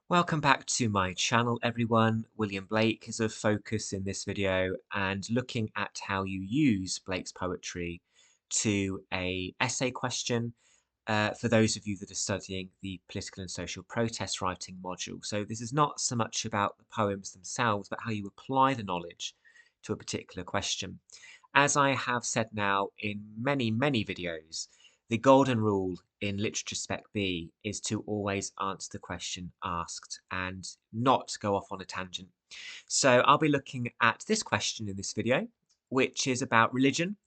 Welcome back to my channel, everyone. William Blake is a focus in this video and looking at how you use Blake's poetry to a essay question for those of you that are studying the political and social protest writing module. So this is not so much about the poems themselves, but how you apply the knowledge to a particular question. As I have said now in many, many videos, the golden rule in Literature Spec B is to always answer the question asked and not go off on a tangent. So I'll be looking at this question in this video, which is about religion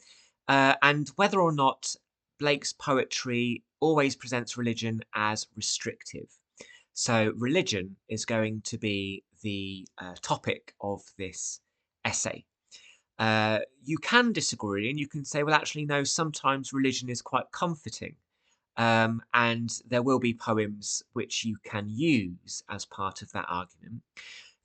and whether or not Blake's poetry always presents religion as restrictive. So religion is going to be the topic of this essay. You can disagree and you can say, well, actually, no, sometimes religion is quite comforting. And there will be poems which you can use as part of that argument.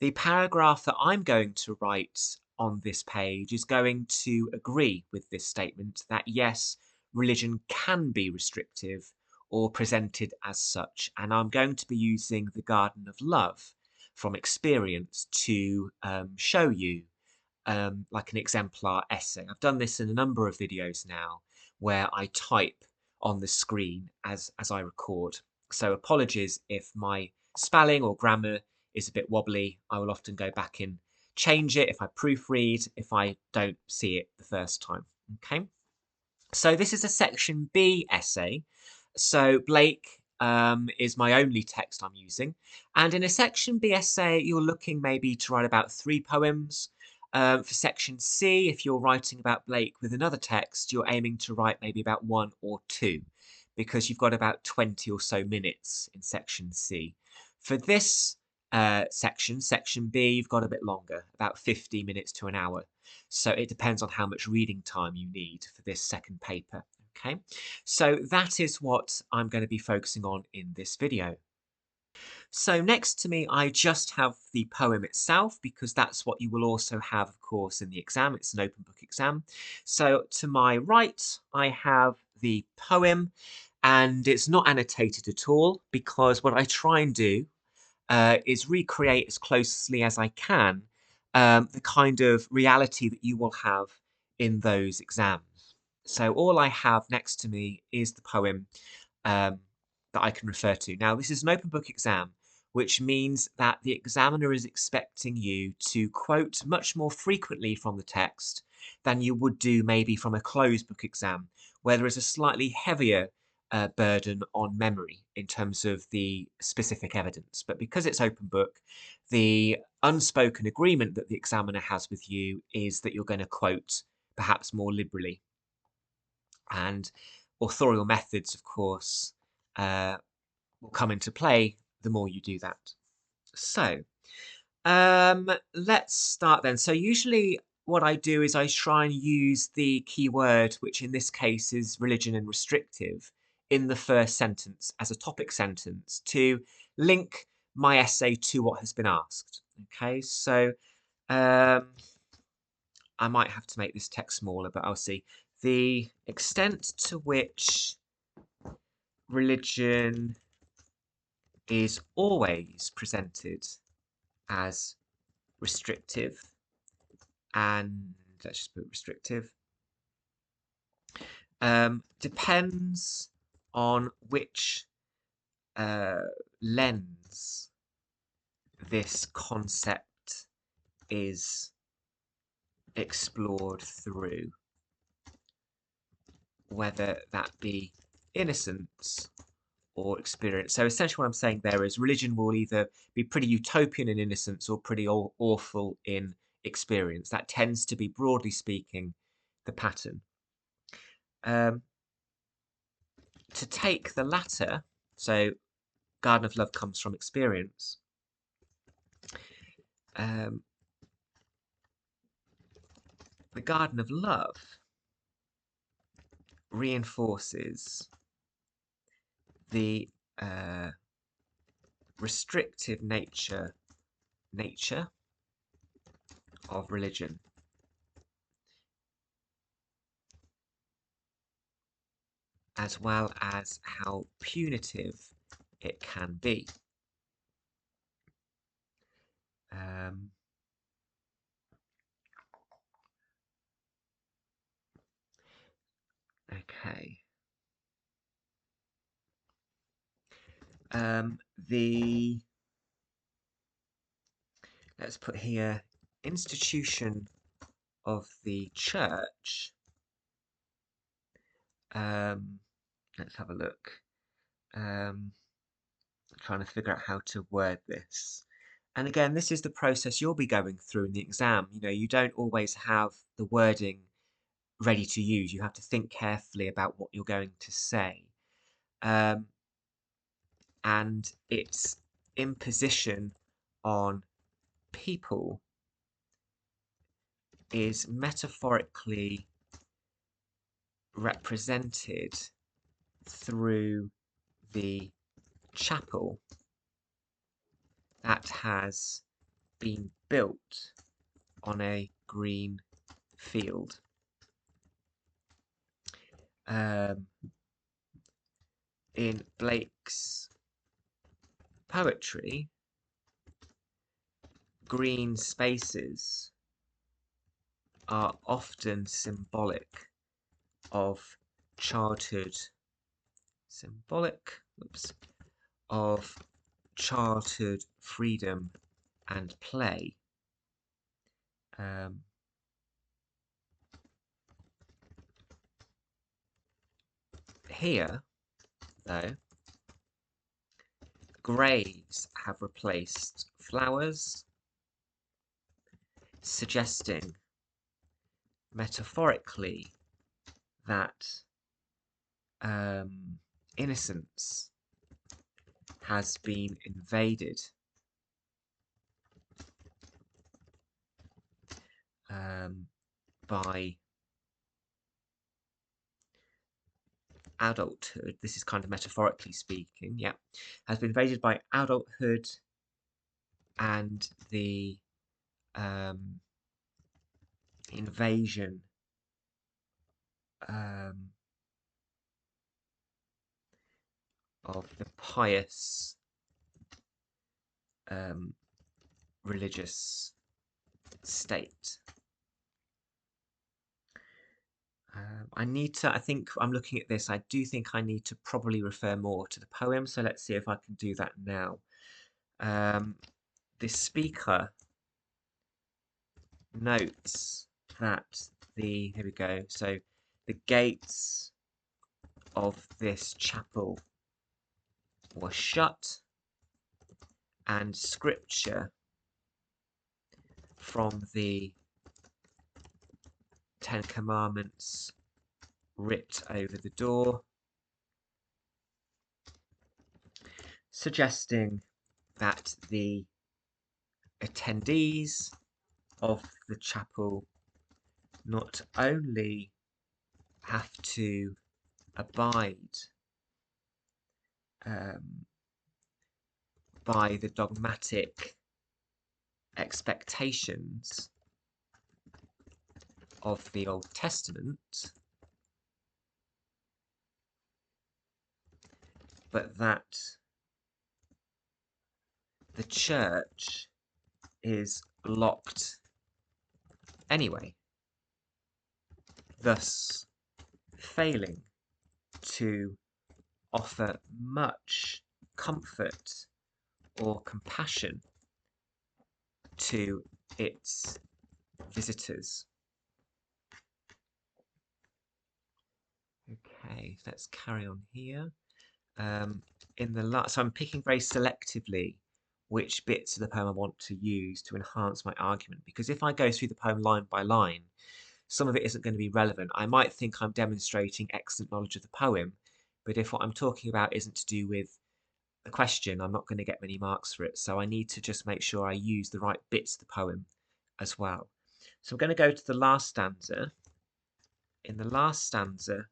The paragraph that I'm going to write on this page is going to agree with this statement that yes, religion can be restrictive or presented as such. And I'm going to be using The Garden of Love from experience to show you like an exemplar essay. I've done this in a number of videos now where I type on the screen as I record. So apologies if my spelling or grammar is a bit wobbly. I will often go back and change it if I proofread, if I don't see it the first time. Okay, so this is a section B essay. So Blake is my only text I'm using. And in a section B essay, you're looking maybe to write about 3 poems. For section C, if you're writing about Blake with another text, you're aiming to write maybe about 1 or 2, because you've got about 20 or so minutes in section C. For this section B, you've got a bit longer, about 50 minutes to an hour. So it depends on how much reading time you need for this second paper. Okay, so that is what I'm going to be focusing on in this video. So next to me, I just have the poem itself, because that's what you will also have, of course, in the exam. It's an open book exam. So to my right, I have the poem, and it's not annotated at all, because what I try and do is recreate as closely as I can the kind of reality that you will have in those exams. So all I have next to me is the poem that I can refer to. Now, this is an open book exam, which means that the examiner is expecting you to quote much more frequently from the text than you would do maybe from a closed book exam, where there is a slightly heavier burden on memory in terms of the specific evidence. But because it's open book, the unspoken agreement that the examiner has with you is that you're going to quote perhaps more liberally. And authorial methods, of course, will come into play the more you do that. So let's start then. So usually what I do is I try and use the keyword, which in this case is religion and restrictive, in the first sentence as a topic sentence to link my essay to what has been asked. Okay, so I might have to make this text smaller, but I'll see. The extent to which religion is always presented as restrictive, and let's just put restrictive, depends on which lens this concept is explored through, whether that be innocence or experience. So essentially what I'm saying there is religion will either be pretty utopian in innocence or pretty awful in experience. That tends to be, broadly speaking, the pattern. To take the latter, so Garden of Love comes from experience, the Garden of Love reinforces the restrictive nature of religion, as well as how punitive it can be. Okay. Let's put here institution of the church. Let's have a look. Trying to figure out how to word this. And again, this is the process you'll be going through in the exam. You know, you don't always have the wording ready to use. You have to think carefully about what you're going to say. And its imposition on people is metaphorically represented through the chapel that has been built on a green field. In Blake's poetry, green spaces are often symbolic of childhood freedom and play. Here, though, graves have replaced flowers, suggesting metaphorically that innocence has been invaded by adulthood. This is kind of metaphorically speaking, yeah, has been invaded by adulthood and the invasion of the pious religious state. I think I'm looking at this, I do think I need to probably refer more to the poem, so let's see if I can do that now. The speaker notes that here we go, so the gates of this chapel were shut and scripture from the Ten Commandments writ over the door, suggesting that the attendees of the chapel not only have to abide by the dogmatic expectations of the Old Testament, but that the church is locked anyway, thus failing to offer much comfort or compassion to its visitors. Okay, let's carry on here. So I'm picking very selectively which bits of the poem I want to use to enhance my argument, because if I go through the poem line by line, some of it isn't going to be relevant. I might think I'm demonstrating excellent knowledge of the poem, but if what I'm talking about isn't to do with the question, I'm not going to get many marks for it. So I need to just make sure I use the right bits of the poem as well. So I'm going to go to the last stanza. In the last stanza,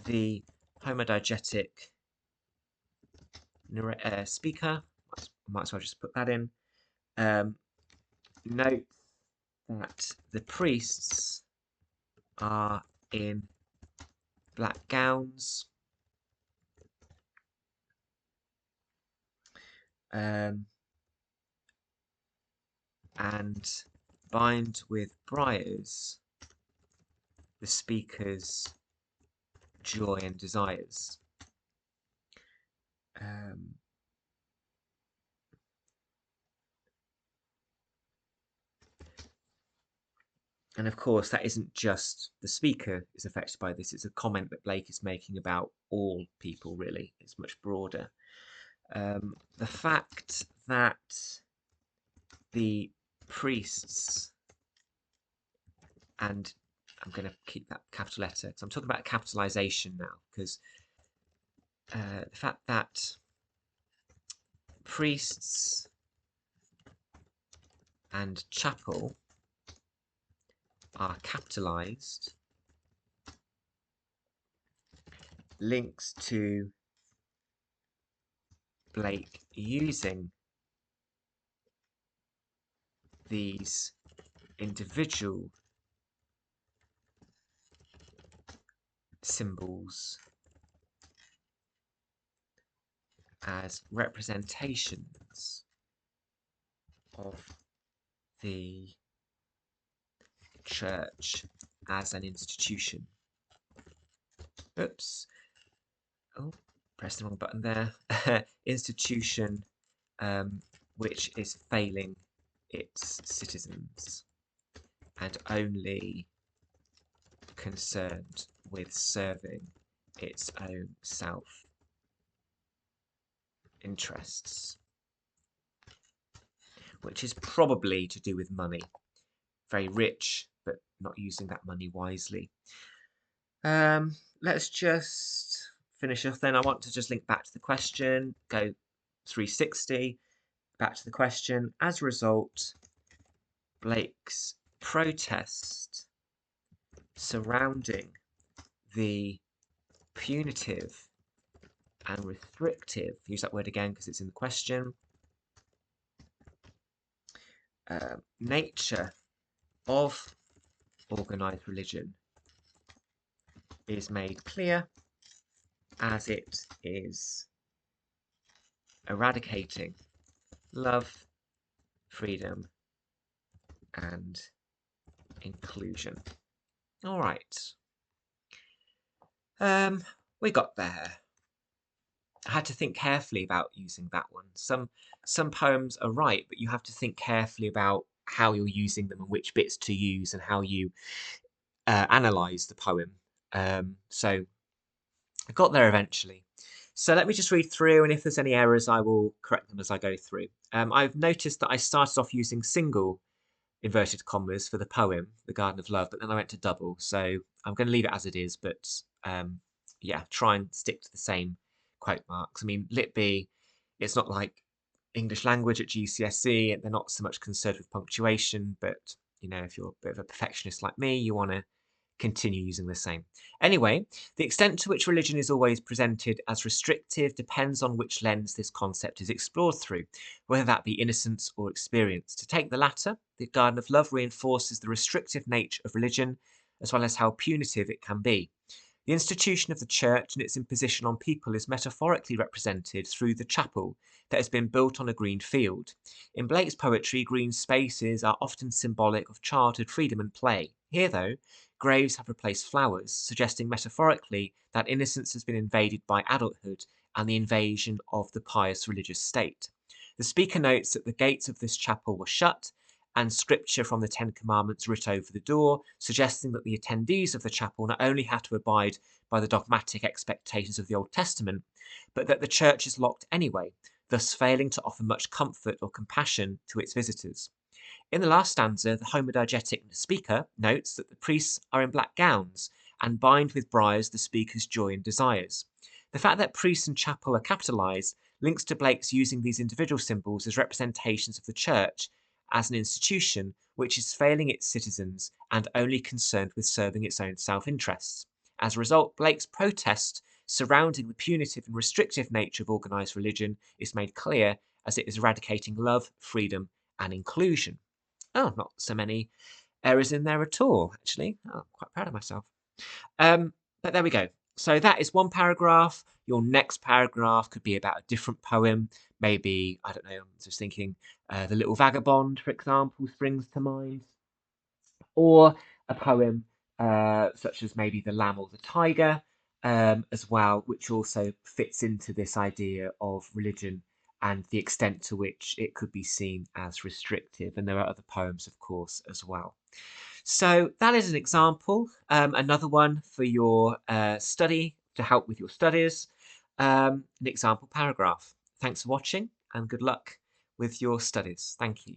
the homodiegetic speaker, might as well just put that in, note that the priests are in black gowns, and bind with briars the speaker's joy and desires. And of course, that isn't just the speaker is affected by this. It's a comment that Blake is making about all people, really. It's much broader. The fact that the priests, and I'm going to keep that capital letter because I'm talking about capitalization now, because the fact that priests and chapel are capitalized links to Blake using these individual symbols as representations of the church as an institution. Oops. Oh, pressed the wrong button there. Institution which is failing its citizens and only concerned with serving its own self-interests, which is probably to do with money. Very rich, but not using that money wisely. Let's just finish off then. I want to just link back to the question, go 360, back to the question. As a result, Blake's protest surrounding the punitive and restrictive, use that word again because it's in the question, nature of organised religion is made clear as it is eradicating love, freedom, and inclusion. All right. We got there. I had to think carefully about using that one. Some poems are right, but you have to think carefully about how you're using them and which bits to use and how you analyse the poem. So I got there eventually. So let me just read through, and if there's any errors, I will correct them as I go through. I've noticed that I started off using single inverted commas for the poem, The Garden of Love, but then I went to double. So I'm going to leave it as it is, but yeah, try and stick to the same quote marks. I mean, Lit B, it's not like English language at GCSE. They're not so much concerned with punctuation, but you know, if you're a bit of a perfectionist like me, you want to continue using the same. Anyway, the extent to which religion is always presented as restrictive depends on which lens this concept is explored through, whether that be innocence or experience. To take the latter, the Garden of Love reinforces the restrictive nature of religion, as well as how punitive it can be. The institution of the church and its imposition on people is metaphorically represented through the chapel that has been built on a green field. In Blake's poetry, green spaces are often symbolic of childhood freedom and play. Here, though, graves have replaced flowers, suggesting metaphorically that innocence has been invaded by adulthood and the invasion of the pious religious state. The speaker notes that the gates of this chapel were shut and scripture from the Ten Commandments writ over the door, suggesting that the attendees of the chapel not only had to abide by the dogmatic expectations of the Old Testament, but that the church is locked anyway, thus failing to offer much comfort or compassion to its visitors. In the last stanza, the homodiegetic speaker notes that the priests are in black gowns and bind with briars the speaker's joy and desires. The fact that priests and chapel are capitalised links to Blake's using these individual symbols as representations of the church as an institution which is failing its citizens and only concerned with serving its own self-interests. As a result, Blake's protest surrounding the punitive and restrictive nature of organised religion is made clear as it is eradicating love, freedom, and inclusion. Oh, not so many errors in there at all, actually. Oh, I'm quite proud of myself. But there we go. So that is one paragraph. Your next paragraph could be about a different poem. Maybe, I don't know, I'm just thinking The Little Vagabond, for example, springs to mind. Or a poem such as maybe The Lamb or the Tiger as well, which also fits into this idea of religion and the extent to which it could be seen as restrictive. And there are other poems, of course, as well. So that is an example. Another one for your study to help with your studies. An example paragraph. Thanks for watching and good luck with your studies. Thank you.